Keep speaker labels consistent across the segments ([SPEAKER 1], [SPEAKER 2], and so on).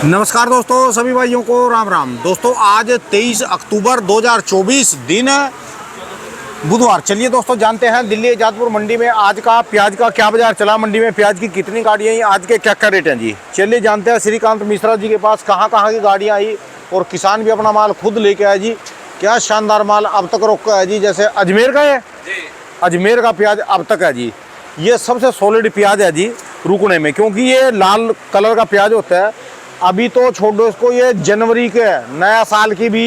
[SPEAKER 1] नमस्कार दोस्तों, सभी भाइयों को राम राम। दोस्तों आज 23 अक्टूबर 2024 दिन बुधवार। चलिए दोस्तों जानते हैं दिल्ली जादपुर मंडी में आज का प्याज का क्या बाजार चला, मंडी में प्याज की कितनी गाड़ियाँ आई, आज के क्या क्या रेट हैं जी। चलिए जानते हैं श्रीकांत मिश्रा जी के पास कहाँ कहाँ की गाड़ियाँ आई और किसान भी अपना माल खुद लेके आए जी। क्या शानदार माल अब तक रोका है जी। जैसे अजमेर का है, अजमेर का प्याज अब तक है जी। ये सबसे सॉलिड प्याज है जी रुकने में, क्योंकि ये लाल कलर का प्याज होता है। अभी तो छोड़ दो इसको, ये जनवरी के नया साल की भी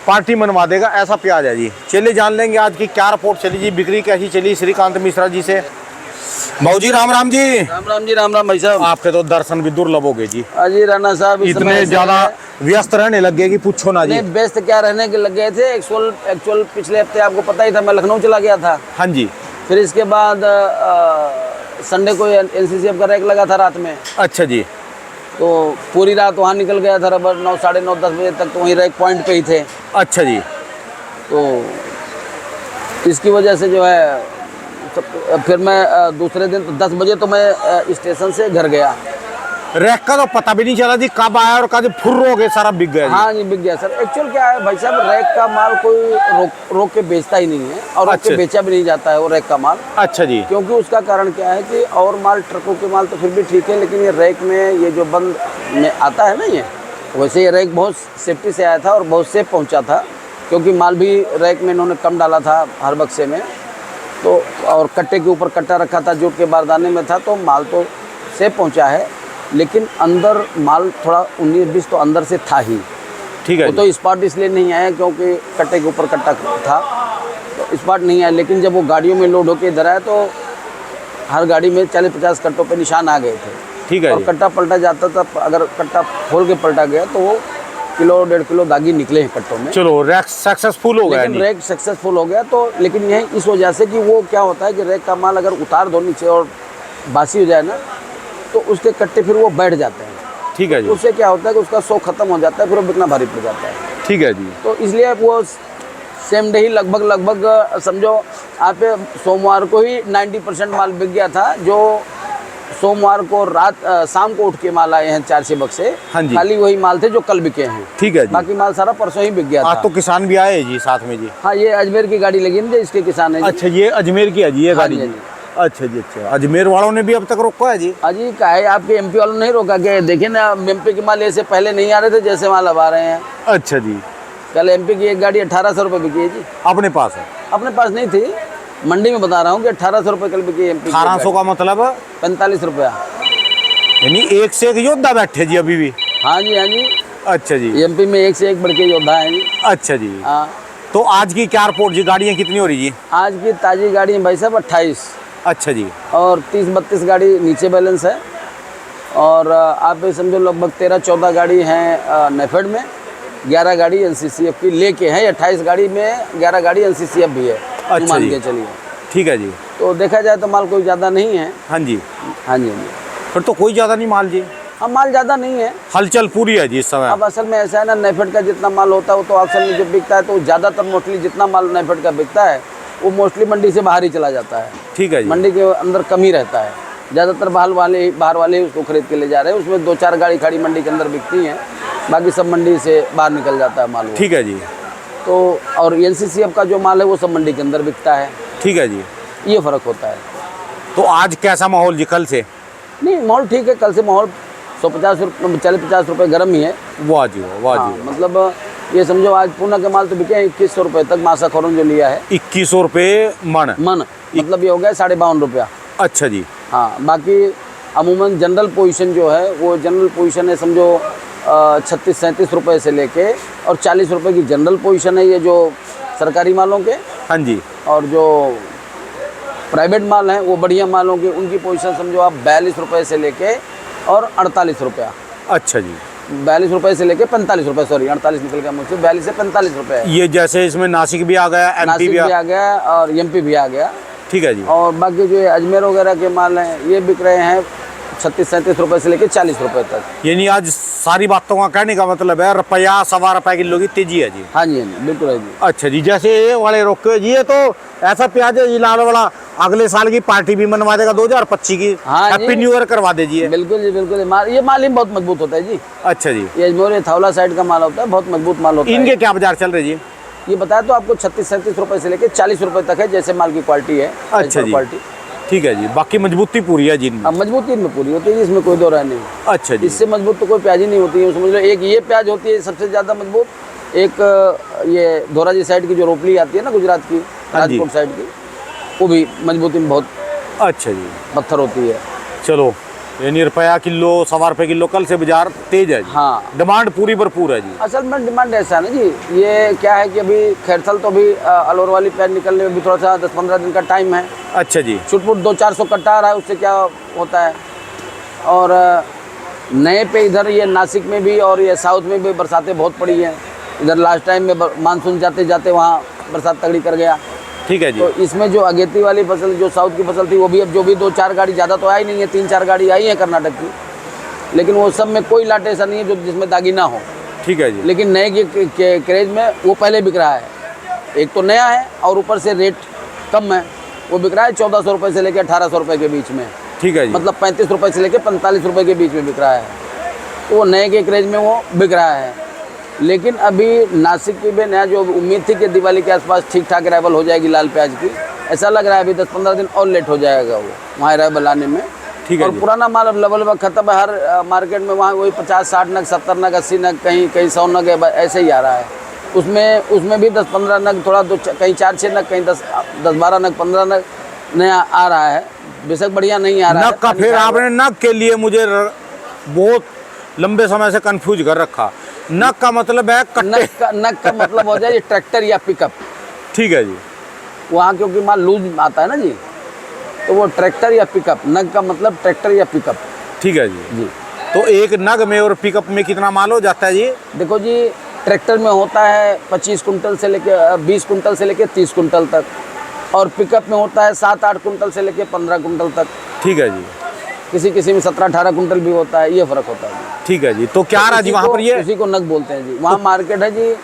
[SPEAKER 1] पार्टी मनवा देगा, ऐसा प्याज है जी। चलिए जान लेंगे आज की क्या रिपोर्ट चली जी, बिक्री कैसी चली श्रीकांत मिश्रा जी से। भाऊ जी राम राम जी।
[SPEAKER 2] राम राम जी, राम राम भाई साहब।
[SPEAKER 1] आपके तो दर्शन भी दुर्लभ हो गए जी।
[SPEAKER 2] अजी राणा साहब
[SPEAKER 1] इतने ज्यादा व्यस्त रहने लग गए कि पूछो ना जी।
[SPEAKER 2] व्यस्त क्या रहने के लग गए थे। एक्चुअल पिछले हफ्ते आपको पता ही था मैं लखनऊ चला गया था।
[SPEAKER 1] हाँ जी।
[SPEAKER 2] फिर इसके बाद संडे को एनसीसीएफ का रैक लगा था रात में।
[SPEAKER 1] अच्छा जी।
[SPEAKER 2] तो पूरी रात वहाँ निकल गया था, रबर 9, साढ़े 9, 10 बजे तक तो वहीं रैक पॉइंट पे ही थे।
[SPEAKER 1] अच्छा जी।
[SPEAKER 2] तो इसकी वजह से जो है फिर मैं दूसरे दिन 10 बजे तो मैं स्टेशन से घर गया।
[SPEAKER 1] रैक का तो पता भी नहीं चला जी कब आया और कब फुर्र हो गए, सारा बिक गया जी।
[SPEAKER 2] हाँ जी, बिक गया सर। एक्चुअल क्या है भाई साहब, रैक का माल कोई रोक के बेचता ही नहीं है और रोक
[SPEAKER 1] अच्छा।
[SPEAKER 2] के बेचा भी नहीं जाता है वो रैक का माल।
[SPEAKER 1] अच्छा जी।
[SPEAKER 2] क्योंकि उसका कारण क्या है कि और माल ट्रकों के माल तो फिर भी ठीक है, लेकिन ये रैक में ये जो बंद में आता है ना, ये वैसे ये रैक बहुत सेफ्टी से आया था और बहुत सेफ पहुँचा था, क्योंकि माल भी रैक में इन्होंने कम डाला था हर बक्से में। तो और कट्टे के ऊपर कट्टा रखा था, जूट के बारदाने में था, तो माल तो सेफ पहुँचा है। लेकिन अंदर माल थोड़ा 19-20 तो अंदर से था ही।
[SPEAKER 1] ठीक है।
[SPEAKER 2] वो तो स्पॉट इसलिए नहीं आया क्योंकि कट्टे के ऊपर कट्टा था, तो स्पॉट नहीं आया। लेकिन जब वो गाड़ियों में लोड होके इधर आया तो हर गाड़ी में 40-50 कट्टों पे निशान आ गए थे।
[SPEAKER 1] ठीक है।
[SPEAKER 2] और कट्टा पलटा जाता था, अगर कट्टा खोल के पलटा गया तो वो किलो 1.5 किलो दागी निकले हैं कट्टों में।
[SPEAKER 1] चलो रैक सक्सेसफुल हो गया।
[SPEAKER 2] लेकिन रैक सक्सेसफुल हो गया तो, लेकिन यह इस वजह से कि वो क्या होता है कि रैक का माल अगर उतार दो नीचे और बासी हो जाए ना, तो उसके कट्टे फिर वो बैठ जाते हैं।
[SPEAKER 1] ठीक है जी।
[SPEAKER 2] उससे क्या होता है कि उसका शौक खत्म हो जाता है, फिर वो बिकना भारी पड़ जाता है।
[SPEAKER 1] ठीक है जी।
[SPEAKER 2] तो इसलिए वो सेम डे ही लगभग समझो आप सोमवार को ही 90% माल बिक गया था। जो सोमवार को शाम को उठ के माल आए हैं 4-6 बक्से,
[SPEAKER 1] हाँ जी।
[SPEAKER 2] खाली वही माल थे जो कल बिके हैं।
[SPEAKER 1] ठीक है जी।
[SPEAKER 2] बाकी माल सारा परसों ही बिक गया था।
[SPEAKER 1] आज तो किसान भी आए जी साथ में जी।
[SPEAKER 2] हाँ, ये अजमेर की गाड़ी लगी ना, इसके किसान है।
[SPEAKER 1] अच्छा, ये अजमेर की है जी ये
[SPEAKER 2] हाँ
[SPEAKER 1] गाड़ी
[SPEAKER 2] जी,
[SPEAKER 1] जी। अच्छा जी। अच्छा, अजमेर वालों ने भी अब तक रोका है जी।
[SPEAKER 2] अजी का है, आपके एमपी वालों ने नहीं रोका के? देखिए ना, एमपी के माल ऐसे पहले नहीं आ रहे थे जैसे माल अब आ रहे हैं।
[SPEAKER 1] अच्छा जी।
[SPEAKER 2] कल एमपी की एक गाड़ी 1800 रुपये बिकी है जी।
[SPEAKER 1] अपने पास है?
[SPEAKER 2] अपने पास नहीं थी, मंडी में बता रहा हूँ कि 1800 रुपये कल बिकी एमपी।
[SPEAKER 1] 1800 का मतलब
[SPEAKER 2] 45 रुपया।
[SPEAKER 1] यानी एक से एक योद्धा बैठे जी अभी भी।
[SPEAKER 2] हाँ जी, हाँ जी।
[SPEAKER 1] अच्छा जी।
[SPEAKER 2] एमपी में एक से एक बढ़ के योद्धा है जी।
[SPEAKER 1] अच्छा जी।
[SPEAKER 2] हाँ।
[SPEAKER 1] तो आज की क्या रिपोर्ट जी, गाड़ियाँ कितनी हो रही जी?
[SPEAKER 2] आज की ताज़ी गाड़ी है भाई साहब 28।
[SPEAKER 1] अच्छा जी।
[SPEAKER 2] और 30-32 गाड़ी नीचे बैलेंस है। और आप ये समझो लगभग 13-14 गाड़ी हैं नेफेड में, 11 गाड़ी एनसीसीएफ की लेके हैं। 28 गाड़ी में 11 गाड़ी एनसीसीएफ भी है।
[SPEAKER 1] अच्छा
[SPEAKER 2] मान
[SPEAKER 1] जी।
[SPEAKER 2] के चलिए।
[SPEAKER 1] ठीक है जी।
[SPEAKER 2] तो देखा जाए तो माल कोई ज़्यादा नहीं है।
[SPEAKER 1] हाँ जी।
[SPEAKER 2] हाँ जी, हाँ जी।
[SPEAKER 1] फिर तो कोई ज़्यादा नहीं माल जी।
[SPEAKER 2] हाँ, माल ज़्यादा नहीं है।
[SPEAKER 1] हलचल पूरी है जी इस समय।
[SPEAKER 2] अब असल में ऐसा है ना, नेफेड का जितना माल होता है वो तो असल में जो बिकता है, तो ज़्यादातर मोस्टली जितना माल नेफेड का बिकता है वो मोस्टली मंडी से बाहर ही चला जाता है।
[SPEAKER 1] ठीक है जी।
[SPEAKER 2] मंडी के अंदर कम ही रहता है। ज़्यादातर बाहर वाले ही उसको खरीद के ले जा रहे हैं। उसमें 2-4 गाड़ी खड़ी मंडी के अंदर बिकती हैं, बाकी सब मंडी से बाहर निकल जाता है माल वो।
[SPEAKER 1] ठीक है जी।
[SPEAKER 2] तो और एनसीसीएफ का जो माल है वो सब मंडी के अंदर बिकता है।
[SPEAKER 1] ठीक है जी।
[SPEAKER 2] ये फ़र्क होता है।
[SPEAKER 1] तो आज कैसा माहौल जी कल से?
[SPEAKER 2] नहीं, माहौल ठीक है। कल से माहौल 40-50 रुपये गर्म ही है।
[SPEAKER 1] वाह जी वाह
[SPEAKER 2] हाँ,
[SPEAKER 1] जी।
[SPEAKER 2] मतलब ये समझो आज पूना के माल तो बिके 2100 रुपये तक। मासा खोरन जो लिया है
[SPEAKER 1] 2100 रुपये मन।
[SPEAKER 2] मतलब ये हो गया 52.5 रुपया।
[SPEAKER 1] अच्छा जी।
[SPEAKER 2] हाँ, बाकी अमूमन जनरल पोजीशन जो है वो जनरल पोजीशन है समझो 36-37 रुपये से लेके और 40 रुपये की जनरल पोजीशन है, ये जो सरकारी मालों के।
[SPEAKER 1] हाँ जी।
[SPEAKER 2] और जो प्राइवेट माल हैं वो बढ़िया मालों की, उनकी पोजीशन समझो आप 42 रुपये से लेके और 48 रुपया।
[SPEAKER 1] अच्छा जी।
[SPEAKER 2] 42 रुपये से लेके 45 रुपये, सॉरी 48 निकल गया मुझसे, 42 से 45 रुपये है।
[SPEAKER 1] ये जैसे इसमें नासिक भी आ गया, एमपी
[SPEAKER 2] नासिक
[SPEAKER 1] भी
[SPEAKER 2] आ गया और एमपी भी आ गया।
[SPEAKER 1] ठीक है जी।
[SPEAKER 2] और बाकी जो अजमेर वगैरह के माल हैं ये बिक रहे हैं 36-37 रुपये से लेके 40 रुपये तक।
[SPEAKER 1] यानी आज सारी बातों का कहने का मतलब है रुपया 1.25 रुपये किलो की तेजी है जी।
[SPEAKER 2] हाँ जी, हाँ जी, बिल्कुल है जी।
[SPEAKER 1] अच्छा जी। जैसे ये वाले रोके जी, ये तो ऐसा प्याज है जी लाल वाला, अगले साल की पार्टी भी मनवा देगा 2025 की।
[SPEAKER 2] हाँ
[SPEAKER 1] हैप्पी
[SPEAKER 2] जी।
[SPEAKER 1] न्यू ईयर करवा दीजिए।
[SPEAKER 2] बिल्कुल जी बिल्कुल। ये माल ही बहुत मजबूत होता है जी।
[SPEAKER 1] अच्छा जी।
[SPEAKER 2] ये अजमेर ये थावला साइड का माल होता है, बहुत मजबूत माल होता है।
[SPEAKER 1] इनके क्या बाजार चल रहे जी?
[SPEAKER 2] ये बताया तो आपको 36-37 रुपए से लेके 40 रुपए तक है, जैसे माल की क्वालिटी है।
[SPEAKER 1] अच्छा जी।
[SPEAKER 2] क्वालिटी
[SPEAKER 1] ठीक है जी। बाकी मजबूती पूरी है जी इनमें।
[SPEAKER 2] अब मजबूती इनमें पूरी होती है, इसमें कोई दो राय नहीं।
[SPEAKER 1] अच्छा जी।
[SPEAKER 2] इससे मजबूत तो कोई प्याज ही नहीं होती है, समझ लो। एक ये प्याज होती है सबसे ज़्यादा मजबूत, एक ये धोराजी साइड की जो रोपली आती है ना गुजरात की,
[SPEAKER 1] हाँ जी।
[SPEAKER 2] राजकोट साइड की, वो भी मजबूती में बहुत
[SPEAKER 1] अच्छा जी।
[SPEAKER 2] पत्थर होती है।
[SPEAKER 1] चलो, यानी रुपया किलो, सवा रुपये किलो, कल से बाजार तेज है जी।
[SPEAKER 2] हाँ,
[SPEAKER 1] डिमांड पूरी भरपूर है जी।
[SPEAKER 2] असल में डिमांड ऐसा है ना जी, ये क्या है कि अभी खैरसल तो अभी अलवर वाली प्याज निकलने में भी थोड़ा सा 10-15 दिन का टाइम है।
[SPEAKER 1] अच्छा जी।
[SPEAKER 2] छुटपुट 200-400 कट्टा आ रहा है, उससे क्या होता है। और नए पे इधर ये नासिक में भी और ये साउथ में भी बरसातें बहुत पड़ी हैं। इधर लास्ट टाइम में मानसून जाते जाते वहाँ बरसात तगड़ी कर गया।
[SPEAKER 1] ठीक है जी।
[SPEAKER 2] तो इसमें जो अगेती वाली फसल, जो साउथ की फसल थी, वो भी अब जो भी 2-4 गाड़ी, ज़्यादा तो आई नहीं है, 3-4 गाड़ी आई है कर्नाटक की, लेकिन वो सब में कोई लाट ऐसा नहीं है जो जिसमें दागी ना हो।
[SPEAKER 1] ठीक है जी।
[SPEAKER 2] लेकिन नए के क्रेज में वो पहले बिक रहा है। एक तो नया है और ऊपर से रेट कम है, वो बिक रहा है 1400 रुपये से लेकर 1800 रुपये के बीच में।
[SPEAKER 1] ठीक है जी।
[SPEAKER 2] मतलब 35 रुपये से लेकर 45 रुपये के बीच में बिक रहा है। तो वो नए के क्रेज में वो बिक रहा है। लेकिन अभी नासिक की भी नया जो उम्मीद थी कि दिवाली के आसपास ठीक ठाक अराइवल हो जाएगी लाल प्याज की, ऐसा लग रहा है अभी 10-15 दिन और लेट हो जाएगा वो वहाँ अराइवल आने में।
[SPEAKER 1] ठीक है
[SPEAKER 2] और
[SPEAKER 1] जी।
[SPEAKER 2] पुराना माल अब लेवल खत्म है। हर मार्केट में वहाँ वही 50-60 नग, 70 नग, 80 नग, कहीं 100 नग ऐसे ही आ रहा है। उसमें भी 10-15 नग, थोड़ा कहीं 4-6 नग, कहीं 10-12 नग, 15 नग नया आ रहा है। बेशक बढ़िया नहीं आ रहा है।
[SPEAKER 1] नग का फिर आपने नग के लिए मुझे बहुत लंबे समय से कंफ्यूज कर रखा। नग का मतलब है कट्टे।
[SPEAKER 2] नग का मतलब हो जाए ये ट्रैक्टर या पिकअप।
[SPEAKER 1] ठीक है जी।
[SPEAKER 2] वहाँ क्योंकि माल लूज आता है ना जी, तो वो ट्रैक्टर या पिकअप। नग का मतलब ट्रैक्टर या पिकअप।
[SPEAKER 1] ठीक है जी।
[SPEAKER 2] जी।
[SPEAKER 1] तो एक नग में और पिकअप में कितना माल हो जाता है जी?
[SPEAKER 2] देखो जी, ट्रैक्टर में होता है 25 कुंटल से लेके 20 कुंटल से लेके 30 कुंटल तक, और पिकअप में होता है 7-8 कुंटल से लेके 15 कुंटल तक।
[SPEAKER 1] ठीक है जी।
[SPEAKER 2] किसी में 17-18 कुंटल भी होता है, ये फर्क होता है।
[SPEAKER 1] ठीक है जी। तो क्या रहा जी वहाँ पर ये?
[SPEAKER 2] उसी को नग बोलते हैं जी। वहाँ मार्केट है जी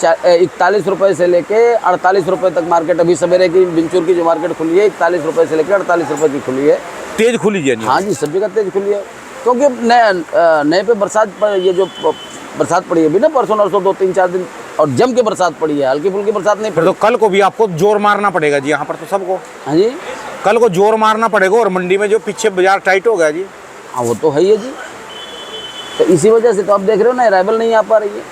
[SPEAKER 2] 41 रुपये से लेके 48 रुपये तक मार्केट। अभी सवेरे की बिंचूर की जो मार्केट खुली है 41 रुपये से लेकर 48 रुपये की खुली है।
[SPEAKER 1] तेज खुली जी?
[SPEAKER 2] हाँ जी, सब जगह तेज खुली है, क्योंकि नए पे बरसात पर, ये जो बरसात पड़ी है अभी ना परसों नरसों 2-3-4 दिन, और जम के बरसात पड़ी है, हल्की फुल्की बरसात नहीं
[SPEAKER 1] फिर
[SPEAKER 2] पड़ी।
[SPEAKER 1] तो कल को भी आपको जोर मारना पड़ेगा जी यहाँ पर तो सबको।
[SPEAKER 2] हाँ जी,
[SPEAKER 1] कल को जोर मारना पड़ेगा। और मंडी में जो पीछे बाजार टाइट हो गया जी।
[SPEAKER 2] हाँ वो तो है ही है जी। तो इसी वजह से तो आप देख रहे हो ना, अराइवल नहीं आ पा रही है।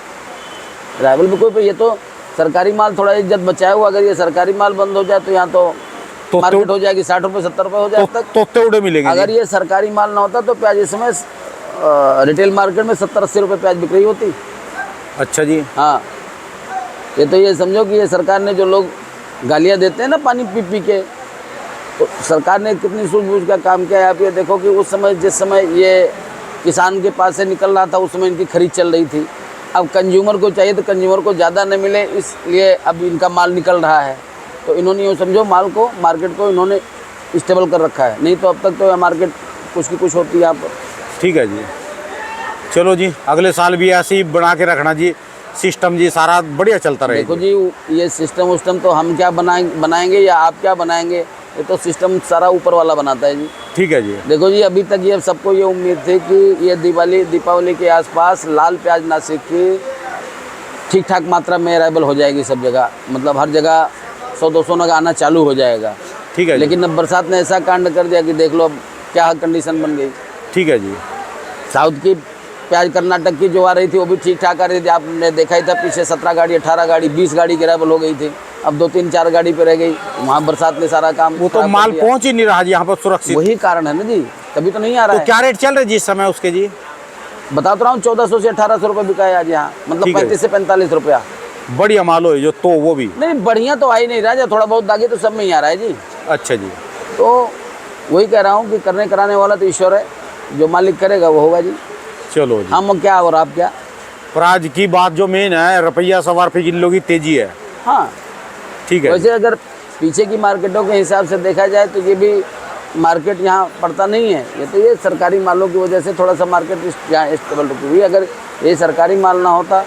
[SPEAKER 2] अराइवल में कोई, ये तो सरकारी माल थोड़ा इज्जत बचाया हुआ, अगर ये सरकारी माल बंद हो जाए तो यहाँ तो मार्केट हो जाएगी 60 रुपये 70 रुपये हो जाए तक।
[SPEAKER 1] तोते उड़े मिलेंगे।
[SPEAKER 2] अगर ये सरकारी माल ना होता तो प्याज इस समय रिटेल मार्केट में 70-80 रुपये प्याज बिक रही होती।
[SPEAKER 1] अच्छा जी।
[SPEAKER 2] हाँ, ये तो ये समझो कि ये सरकार ने, जो लोग गालियाँ देते हैं ना पानी पी पी के, तो सरकार ने कितनी सूझबूझ का काम किया है। आप ये देखो कि उस समय, जिस समय ये किसान के पास से निकल रहा था, उस समय इनकी खरीद चल रही थी। अब कंज्यूमर को चाहिए तो कंज्यूमर को ज़्यादा न मिले, इसलिए अब इनका माल निकल रहा है। तो इन्होंने यूँ समझो माल को, मार्केट को इन्होंने स्टेबल कर रखा है, नहीं तो अब तक तो मार्केट कुछ की कुछ होती है यहाँ पर।
[SPEAKER 1] ठीक है जी। चलो जी, अगले साल भी ऐसे ही बना के रखना जी सिस्टम जी, सारा बढ़िया चलता रहेगा।
[SPEAKER 2] देखो जी, ये सिस्टम उस्टम तो हम क्या बनाएंगे या आप क्या बनाएंगे, ये तो सिस्टम सारा ऊपर वाला बनाता है जी।
[SPEAKER 1] ठीक है जी।
[SPEAKER 2] देखो जी, अभी तक ये सबको ये उम्मीद थी कि ये दीपावली के आसपास लाल प्याज नासिक की ठीक ठाक मात्रा में अराइवल हो जाएगी सब जगह, मतलब हर जगह 100-200 नग आना चालू हो जाएगा।
[SPEAKER 1] ठीक है।
[SPEAKER 2] लेकिन अब बरसात ने ऐसा कांड कर दिया कि देख लो अब क्या कंडीशन बन गई।
[SPEAKER 1] ठीक है जी।
[SPEAKER 2] साउथ की प्याज कर्नाटक की जो आ रही थी वो भी ठीक ठाक आ रही थी। आपने देखा ही था पीछे 17 गाड़ी 18 गाड़ी 20 गाड़ी की अराइवल हो गई थी, अब 2-3-4 गाड़ी पे रह गई। वहाँ बरसात ने सारा काम,
[SPEAKER 1] वो तो माल पहुँच ही नहीं रहा जी यहाँ पर सुरक्षित।
[SPEAKER 2] वही कारण है ना जी, तभी तो नहीं आ रहा
[SPEAKER 1] तो क्या रेट चल रहे जी इस समय उसके जी?
[SPEAKER 2] बता तो रहा हूँ 1400 से 1800 रुपये बिका है आज यहाँ, मतलब 35 से 45 रुपया।
[SPEAKER 1] बढ़िया माल हो जो, तो वो भी
[SPEAKER 2] नहीं बढ़िया तो आ ही नहीं रहा, थोड़ा बहुत दागी तो सब में ही आ रहा है जी।
[SPEAKER 1] अच्छा जी।
[SPEAKER 2] तो वही कह रहा हूँ कि करने कराने वाला तो ईश्वर है, जो मालिक करेगा वो होगा जी।
[SPEAKER 1] चलो जी।
[SPEAKER 2] हम क्या और आप क्या।
[SPEAKER 1] पर आज की बात जो मेन है, रुपया सवा रुपये किलो की तेजी है।
[SPEAKER 2] हाँ
[SPEAKER 1] ठीक है।
[SPEAKER 2] वैसे अगर पीछे की मार्केटों के हिसाब से देखा जाए तो ये भी मार्केट यहाँ पड़ता नहीं है। ये तो ये सरकारी मालों की वजह से थोड़ा सा मार्केट यहाँ स्टेबल रुकी हुई है। अगर ये सरकारी माल ना होता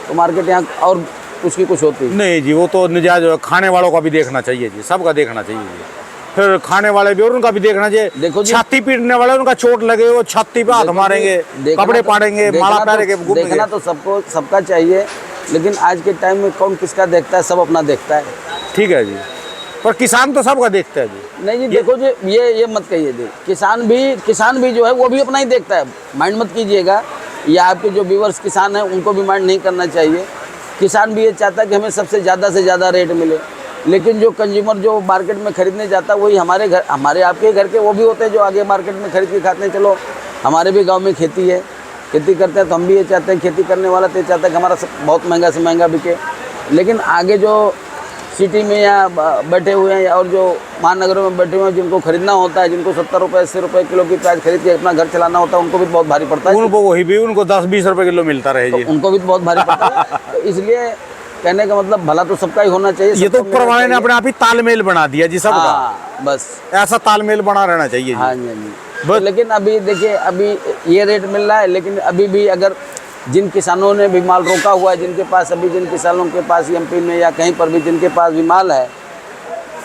[SPEAKER 2] तो मार्केट यहाँ और कुछ की कुछ होती।
[SPEAKER 1] नहीं जी, वो तो निजाज खाने वालों का भी देखना चाहिए जी, सबका देखना चाहिए जी। फिर खाने वाले भी और उनका भी देखना चाहिए।
[SPEAKER 2] देखो जी,
[SPEAKER 1] छाती पीटने वाले उनका चोट लगे, वो छाती पे हाथ मारेंगे, कपड़े पाड़ेंगे, माला पहनेंगे,
[SPEAKER 2] देखना तो सबको सबका चाहिए, लेकिन आज के टाइम में कौन किसका देखता है, सब अपना देखता है।
[SPEAKER 1] ठीक है जी, पर किसान तो सबका देखता है जी।
[SPEAKER 2] नहीं जी, देखो जी, ये मत कहिए जी, किसान भी जो है वो भी अपना ही देखता है, माइंड मत कीजिएगा। या आपके जो व्यूअर्स किसान हैं उनको भी माइंड नहीं करना चाहिए। किसान भी ये चाहता है कि हमें सबसे ज़्यादा से ज़्यादा रेट मिले, लेकिन जो कंज्यूमर जो मार्केट में खरीदने जाता है वही हमारे आपके घर के वो भी होते हैं जो आगे मार्केट में खरीद के खाते हैं। चलो हमारे भी गांव में खेती है, खेती करते हैं, तो हम भी ये चाहते हैं, खेती करने वाला तो ये चाहता है कि हमारा बहुत महंगा से महंगा बिके। लेकिन आगे जो सिटी में या बैठे हुए हैं और जो महानगरों में बैठे हुए हैं, जिनको खरीदना होता है, जिनको 70 रुपये 80 रुपये किलो की प्याज खरीद के अपना घर चलाना होता है, उनको भी बहुत भारी पड़ता है।
[SPEAKER 1] उनको 10-20 रुपये किलो मिलता रहे जी,
[SPEAKER 2] तो उनको भी बहुत भारी पड़ता है। तो इसलिए कहने का मतलब भला तो सबका ही होना चाहिए।
[SPEAKER 1] ये तो प्रवाह ने अपने आप ही तालमेल बना दिया जी सबका।
[SPEAKER 2] हाँ, बस
[SPEAKER 1] ऐसा तालमेल बना रहना चाहिए।
[SPEAKER 2] हाँ जी, हाँ जी। तो लेकिन अभी देखिए, अभी ये रेट मिल रहा है, लेकिन अभी भी अगर जिन किसानों ने भी माल रोका हुआ है, जिन किसानों के पास एमपी में या कहीं पर भी जिनके पास भी माल है,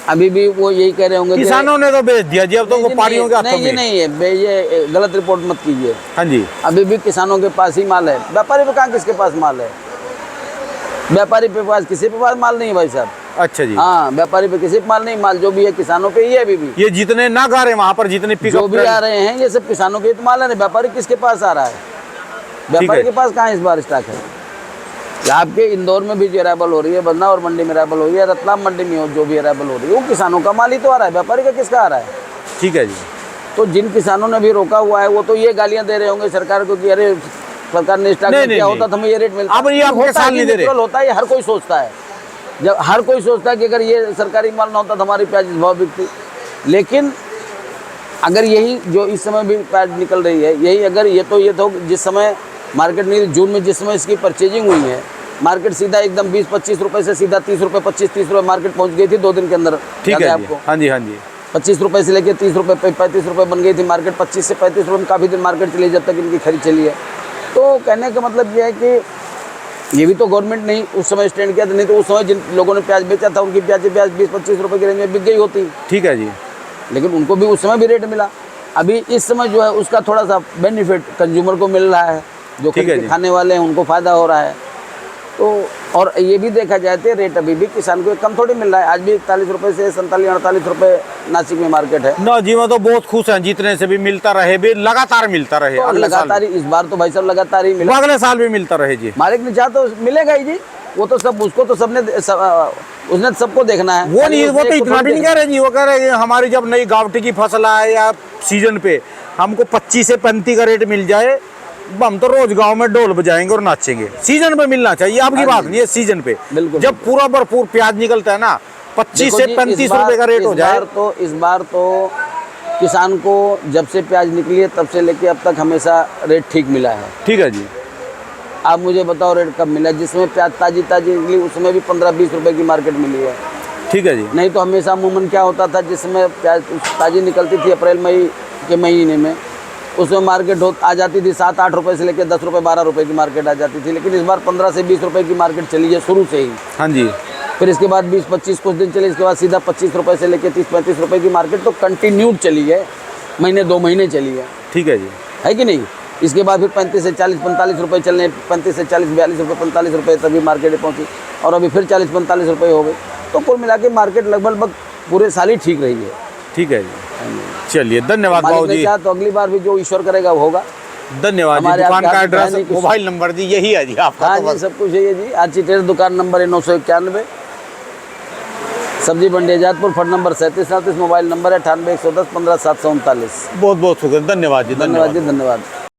[SPEAKER 2] अभी भी वो यही कह रहे होंगे
[SPEAKER 1] किसानों ने तो बेच दिया जी, अब तो व्यापारियों के हाथों में।
[SPEAKER 2] नहीं है, ये गलत रिपोर्ट मत कीजिए।
[SPEAKER 1] हाँ जी,
[SPEAKER 2] अभी भी किसानों के पास ही माल है, व्यापारी पे कहाँ किसके पास माल है? व्यापारी पे पास किसी पे पास माल नहीं है भाई साहब।
[SPEAKER 1] अच्छा जी,
[SPEAKER 2] हाँ, व्यापारी पे किसी पे माल नहीं, माल जो भी है किसानों पे ही है। अभी भी
[SPEAKER 1] ये जितने ना गा रहे वहाँ पर जितने
[SPEAKER 2] जो भी आ रहे हैं ये सब किसानों के माल है। व्यापारी किसके पास आ रहा है? व्यापारी के पास कहाँ इस बार स्टॉक है? आपके इंदौर में भी जो अराइवल हो रही है, बदनावर मंडी में अराइवल हो रही है, रतलाम मंडी में जो भी अराइवल हो रही है, वो किसानों का माल ही तो आ रहा है, व्यापारी का किसका आ रहा है?
[SPEAKER 1] ठीक है जी।
[SPEAKER 2] तो जिन किसानों ने भी रोका हुआ है वो तो ये गालियां दे रहे होंगे सरकार को कि अरे सरकार ने स्टॉक किया होता तो हमें ये रेट मिलता।
[SPEAKER 1] अब ये आपके साथ नहीं दे रहे
[SPEAKER 2] होता है, हर कोई सोचता है, जब हर कोई सोचता है कि अगर ये सरकारी माल ना होता तो हमारी प्याज इस भाव बिकती। लेकिन अगर यही जो इस समय भी प्याज निकल रही है, यही अगर ये तो जिस समय मार्केट में जून में जिस समय इसकी परचेजिंग हुई है, मार्केट सीधा एकदम 20-25 रुपए से सीधा 30 रुपए 25-30 रुपए मार्केट पहुंच गई थी 2 दिन के अंदर।
[SPEAKER 1] ठीक है आपको? हाँ जी, हाँ जी।
[SPEAKER 2] 25 रुपए से लेकर 30 रुपए 35 रुपए बन गई थी मार्केट। 25 से 35 रुपए में काफ़ी दिन मार्केट चली जब तक इनकी खरीद चली है। तो कहने का मतलब ये है कि ये भी तो गवर्नमेंट नहीं उस समय स्टैंड किया था, नहीं तो उस समय जिन लोगों ने प्याज बेचा था उनकी प्याज 20-25 रुपए की रेंज में बिक गई होती।
[SPEAKER 1] ठीक है जी,
[SPEAKER 2] लेकिन उनको भी उस समय भी रेट मिला। अभी इस समय जो है उसका थोड़ा सा बेनिफिट कंज्यूमर को मिल रहा है, जो खाने वाले हैं उनको फ़ायदा हो रहा है। तो और ये भी देखा जाए तो रेट अभी भी किसान को कम थोड़ी मिल रहा है। आज भी 41 रुपये से 47-48 रुपये नासिक में मार्केट है
[SPEAKER 1] ना जी। मैं तो बहुत खुश हैं, जितने से भी मिलता रहे, भी लगातार मिलता रहे।
[SPEAKER 2] तो लगातार इस बार तो भाई साहब लगातार ही मिला,
[SPEAKER 1] अगले साल भी मिलता रहे जी।
[SPEAKER 2] मालिक ने चाहा तो मिलेगा ही जी। वो तो सब उसको तो सबने उसने सबको देखना है।
[SPEAKER 1] वो नहीं, वो तो इतना भी नहीं कह रहे जी। वो कह रहे हैं हमारी जब नई गावठी की फसल आए या सीजन पे हमको 25 से 35 का रेट मिल जाए, हम तो रोज गांव में ढोल बजाएंगे और नाचेंगे। सीजन पे मिलना चाहिए, आपकी बात नहीं है, सीजन पे जब पूरा भरपूर प्याज निकलता है ना, 25 से 35 रुपए का रेट हो जाए।
[SPEAKER 2] तो इस बार तो किसान को जब से प्याज निकली है तब से लेके अब तक हमेशा रेट ठीक मिला है।
[SPEAKER 1] ठीक है जी।
[SPEAKER 2] आप मुझे बताओ रेट कब मिला? जिसमें प्याज ताजी निकली उसमें भी 15-20 रुपए की मार्केट मिली है।
[SPEAKER 1] ठीक है जी।
[SPEAKER 2] नहीं तो हमेशा अमूमन क्या होता था, जिसमें प्याज ताजी निकलती थी अप्रैल मई के महीने में, उसमें मार्केट आ जाती थी 7-8 रुपए से लेकर 10 रुपए 12 रुपए की मार्केट आ जाती थी। लेकिन इस बार 15 से 20 रुपए की मार्केट चली है शुरू से ही।
[SPEAKER 1] हाँ जी।
[SPEAKER 2] फिर इसके बाद 20-25 कुछ दिन चली, इसके बाद सीधा 25 रुपए से लेकर 30-35 रुपए की मार्केट तो कंटिन्यूड चली है, महीने 2 महीने चली है।
[SPEAKER 1] ठीक है जी,
[SPEAKER 2] है कि नहीं? इसके बाद फिर 35 से 40-45 रुपए चलने, 35 से 40-42 रुपये 45 रुपये तभी मार्केट पहुंची, और अभी फिर 40-45 रुपये हो गए। तो कुल मिला के मार्केट लगभग पूरे साल ही ठीक रही है। ठीक है जी,
[SPEAKER 1] चलिए धन्यवाद बाबू जी।
[SPEAKER 2] तो अगली बार भी जो ईश्वर करेगा वो होगा।
[SPEAKER 1] धन्यवाद जी। दुकान का एड्रेस, मोबाइल नंबर जी यही है जी आपका?
[SPEAKER 2] हाँ जी, सब कुछ है जी। आरची टेरेस दुकान नंबर है 991, सब्जी मंडी Azadpur, phone number 3737, mobile number है 98 110 15 739।
[SPEAKER 1] बहुत बहुत शुक्रिया, धन्यवाद जी।
[SPEAKER 2] धन्यवाद जी, धन्यवाद।